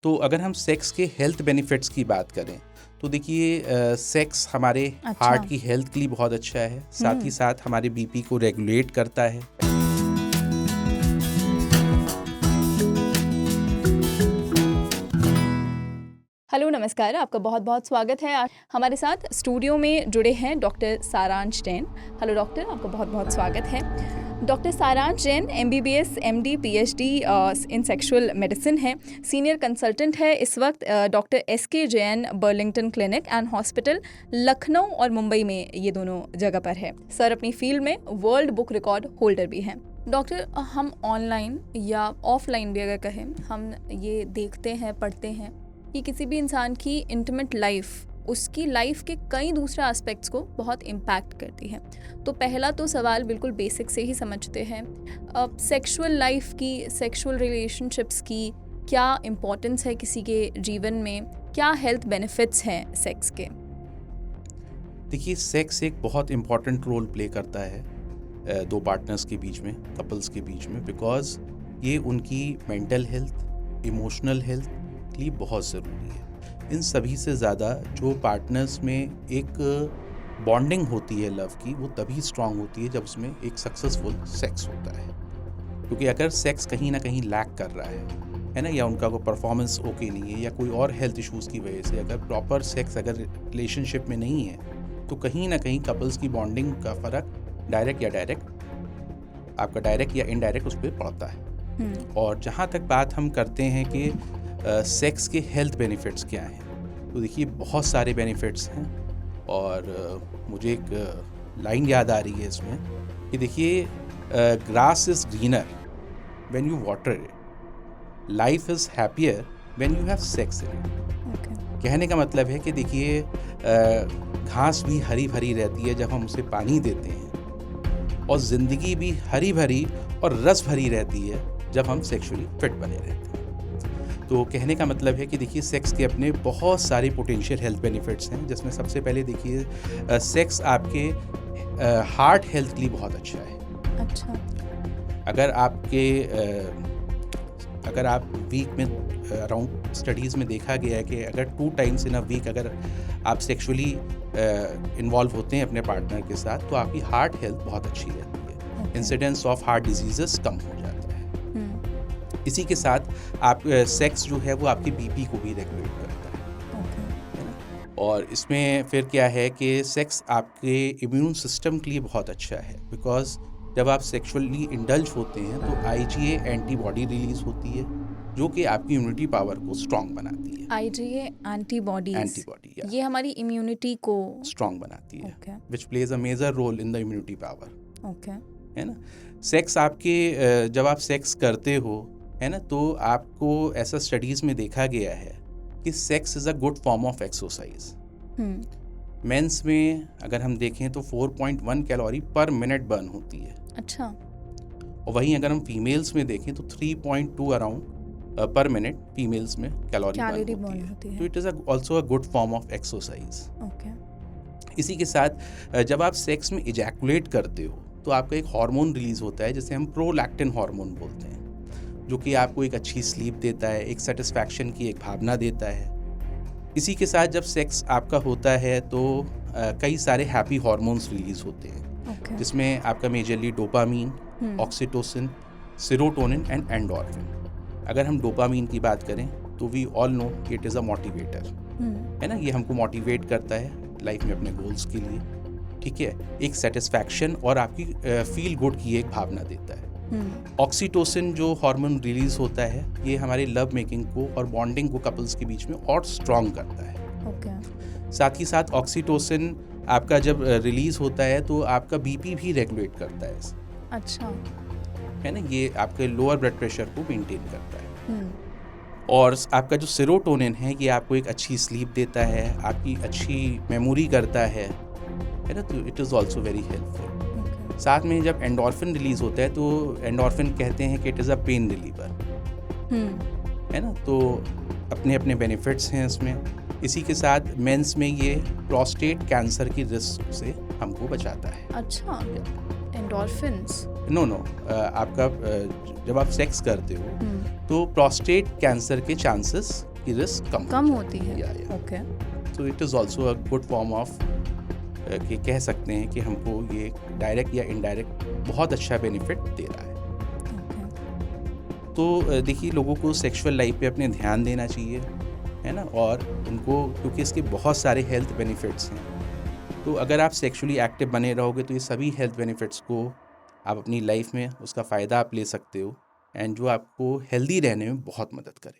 तो अगर हम सेक्स के हेल्थ बेनिफिट्स की बात करें तो देखिए सेक्स हमारे अच्छा। हार्ट की हेल्थ के लिए बहुत अच्छा है, साथ ही साथ हमारे बीपी को रेगुलेट करता है। हेलो नमस्कार, आपका बहुत बहुत स्वागत है। आज हमारे साथ स्टूडियो में जुड़े हैं डॉक्टर सारांश जैन। हेलो डॉक्टर, आपका बहुत बहुत स्वागत है। डॉक्टर सारांश Jain MBBS MD PhD in sexual medicine है, सीनियर कंसल्टेंट है इस वक्त doctor SK Jain Burlington clinic and hospital Lucknow और मुंबई में ये दोनों जगह पर है। सर अपनी फील्ड में वर्ल्ड बुक रिकॉर्ड होल्डर भी हैं। डॉक्टर, हम ऑनलाइन या ऑफलाइन भी अगर कहें, हम ये देखते हैं, पढ़ते हैं कि किसी भी इंसान की इंटीमेट लाइफ उसकी लाइफ के कई दूसरे एस्पेक्ट्स को बहुत इम्पैक्ट करती है। तो पहला तो सवाल बिल्कुल बेसिक से ही समझते हैं, अब सेक्सुअल लाइफ की, सेक्सुअल रिलेशनशिप्स की क्या इम्पोर्टेंस है किसी के जीवन में, क्या हेल्थ बेनिफिट्स हैं सेक्स के? देखिए सेक्स एक बहुत इम्पॉर्टेंट रोल प्ले करता है दो पार्टनर्स के बीच में, कपल्स के बीच में, बिकॉज ये उनकी मेंटल हेल्थ, इमोशनल हेल्थ के लिए बहुत ज़रूरी है। इन सभी से ज़्यादा जो पार्टनर्स में एक बॉन्डिंग होती है लव की, वो तभी स्ट्रांग होती है जब उसमें एक सक्सेसफुल सेक्स होता है। क्योंकि अगर सेक्स कहीं ना कहीं लैक कर रहा है ना, या उनका कोई परफॉर्मेंस ओके नहीं है, या कोई और हेल्थ इश्यूज़ की वजह से अगर प्रॉपर सेक्स अगर रिलेशनशिप में नहीं है, तो कहीं ना कहीं कपल्स की बॉन्डिंग का फ़र्क डायरेक्ट या इनडायरेक्ट उस पर पड़ता है। और जहाँ तक बात हम करते हैं कि सेक्स के हेल्थ बेनिफिट्स क्या हैं, तो देखिए बहुत सारे बेनिफिट्स हैं। और मुझे एक लाइन याद आ रही है इसमें कि देखिए grass is greener when you water it, life is happier when you have sex in it. कहने का मतलब है कि देखिए घास भी हरी भरी रहती है जब हम उसे पानी देते हैं, और ज़िंदगी भी हरी भरी और रस भरी रहती है जब हम सेक्सुअली फिट बने रहते हैं। तो कहने का मतलब है कि देखिए सेक्स के अपने बहुत सारे पोटेंशियल हेल्थ बेनिफिट्स हैं, जिसमें सबसे पहले देखिए सेक्स आपके हार्ट हेल्थ के लिए बहुत अच्छा है। अच्छा। अगर आप वीक में अराउंड स्टडीज़ में देखा गया है कि अगर 2 टाइम्स इन अ वीक अगर आप सेक्सुअली इन्वॉल्व होते हैं अपने पार्टनर के साथ, तो आपकी हार्ट हेल्थ बहुत अच्छी रहती है, इंसिडेंस ऑफ हार्ट डिजीजेस कम हो जाता है। इसी के साथ आप सेक्स जो है वो आपकी बीपी को भी रेगुलेट करता है। और इसमें फिर क्या है कि सेक्स आपके इम्यून सिस्टम के लिए बहुत अच्छा है, बिकॉज जब आप सेक्सुअली इंडल्ज होते हैं तो IgA एंटीबॉडी रिलीज होती है, जो कि आपकी इम्यूनिटी पावर को स्ट्रॉन्ग बनाती है। IgA एंटीबॉडीज, ये हमारी इम्यूनिटी को स्ट्रॉन्ग बनाती है, which plays a major role in the immunity power. है ना, सेक्स आपके जब आप सेक्स करते हो, है ना, तो आपको ऐसा स्टडीज़ में देखा गया है कि sex is a good form of exercise. Men's में अगर हम देखें तो 4.1 कैलोरी पर मिनट बर्न होती है। अच्छा। और वहीं अगर हम फीमेल्स में देखें तो 3.2 अराउंड पर मिनट फीमेल्स में कैलोरी बर्न होती है। तो it is also a good form of exercise. इसी के साथ जब आप सेक्स में इजैकुलेट करते हो तो आपका एक हार्मोन रिलीज होता है जिसे हम प्रोलैक्टिन हार्मोन बोलते हैं, जो कि आपको एक अच्छी स्लीप देता है, एक सेटिस्फैक्शन की एक भावना देता है। इसी के साथ जब सेक्स आपका होता है तो कई सारे हैप्पी हार्मोन्स रिलीज होते हैं, जिसमें आपका majorly dopamine, oxytocin, serotonin and endorphin. अगर हम डोपामीन की बात करें तो वी ऑल नो कि इट इज़ अ मोटिवेटर, है ना, ये हमको मोटिवेट करता है लाइफ में अपने गोल्स के लिए, ठीक है, एक सेटिस्फैक्शन और आपकी फील गुड की एक भावना देता है। ऑक्सीटोसिन जो हार्मोन रिलीज होता है, ये हमारे लव मेकिंग को और बॉन्डिंग को कपल्स के बीच में और स्ट्रॉन्ग करता है। साथ ही साथ ऑक्सीटोसिन आपका जब रिलीज होता है तो आपका बीपी भी रेगुलेट करता है। अच्छा। है ना, ये आपके लोअर ब्लड प्रेशर को मेंटेन करता है। और आपका जो सेरोटोनिन है, ये आपको एक अच्छी स्लीप देता है, आपकी अच्छी मेमोरी करता है ना, तो it is also very helpful. साथ में जब एंडोर्फिन रिलीज होता है तो एंडोर्फिन कहते हैं कि it is a pain reliever, है ना, तो अपने अपने बेनिफिट्स हैं इसमें। इसी के साथ मेंस में ये प्रोस्टेट कैंसर की रिस्क से हमको बचाता है। अच्छा, एंडोर्फिन्स। नो आपका जब आप सेक्स करते हो तो प्रोस्टेट कैंसर के चांसेस की रिस्क कम होती है। ओके, तो it is also a good form of कि कह सकते हैं कि हमको ये डायरेक्ट या इनडायरेक्ट बहुत अच्छा बेनिफिट दे रहा है। तो देखिए, लोगों को सेक्सुअल लाइफ पे अपने ध्यान देना चाहिए, है ना, और उनको, क्योंकि इसके बहुत सारे हेल्थ बेनिफिट्स हैं। तो अगर आप सेक्सुअली एक्टिव बने रहोगे तो ये सभी हेल्थ बेनिफिट्स को आप अपनी लाइफ में उसका फ़ायदा आप ले सकते हो, एंड जो आपको हेल्दी रहने में बहुत मदद करे।